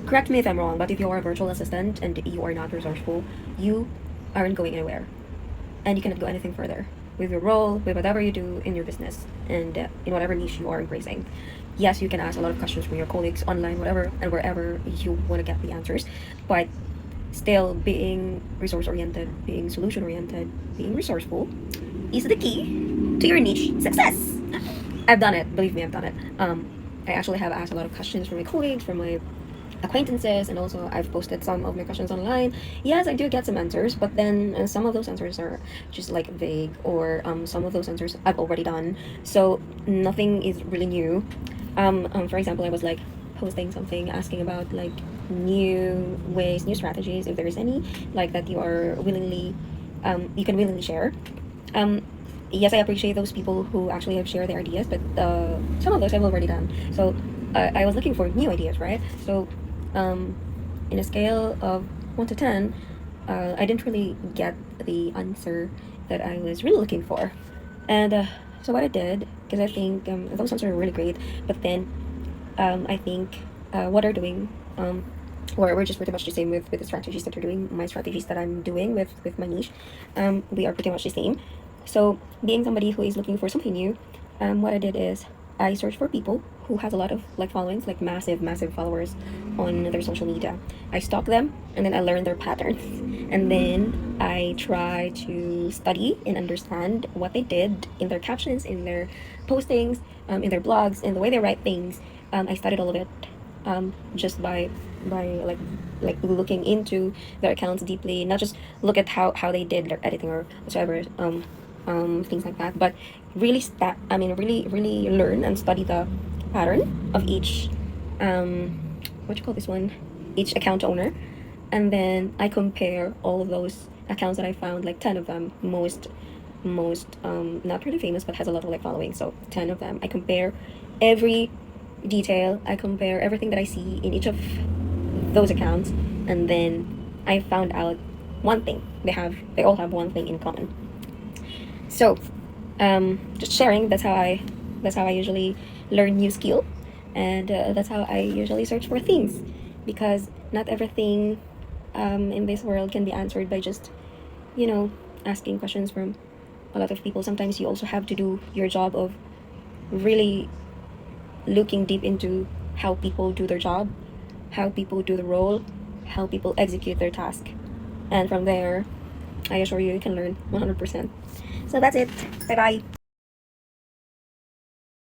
Correct me if I'm wrong, but if you are a virtual assistant and you are not resourceful, you aren't going anywhere, and you cannot go anything further with your role, with whatever you do in your business, and in whatever niche you are embracing. Yes, you can ask a lot of questions from your colleagues online, whatever, and wherever you want to get the answers, but still being resource oriented, being solution oriented, being resourceful is the key to your niche success. I've done it. Believe me, I've done it. I actually have asked a lot of questions from my colleagues, from my acquaintances, and also I've posted some of my questions online. Yes, I do get some answers, but then some of those answers are just like vague, or some of those answers I've already done, so nothing is really new. For example, I was like posting something asking about like new ways, new strategies, if there is any like that you are willingly, you can willingly share. Yes, I appreciate those people who actually have shared their ideas, but some of those I've already done. So I was looking for new ideas, right? So um, in a scale of 1 to 10, I didn't really get the answer that I was really looking for. And so what I did, because I think those answers are really great, but then I think what they're doing, or we're just pretty much the same with the strategies that they're doing, my strategies that I'm doing with my niche, we are pretty much the same. So being somebody who is looking for something new, what I did is I searched for people who has a lot of like followings, like massive followers on their social media. I stalk them, and then I learn their patterns, and then I try to study and understand what they did in their captions, in their postings, in their blogs, in the way they write things. I studied all of it, just by like looking into their accounts deeply, not just look at how they did their editing or whatever, things like that, but really really learn and study the pattern of each, what you call this one, each account owner. And then I compare all of those accounts that I found, like 10 of them, most not really famous but has a lot of like following, so 10 of them. I compare every detail, I compare everything that I see in each of those accounts, and then I found out one thing. They all have one thing in common. So just sharing, that's how I usually learn new skill, and that's how I usually search for things, because not everything in this world can be answered by just, you know, asking questions from a lot of people. Sometimes you also have to do your job of really looking deep into how people do their job, how people do the role, how people execute their task, and from there I assure you, you can learn 100%. So that's it. Bye bye.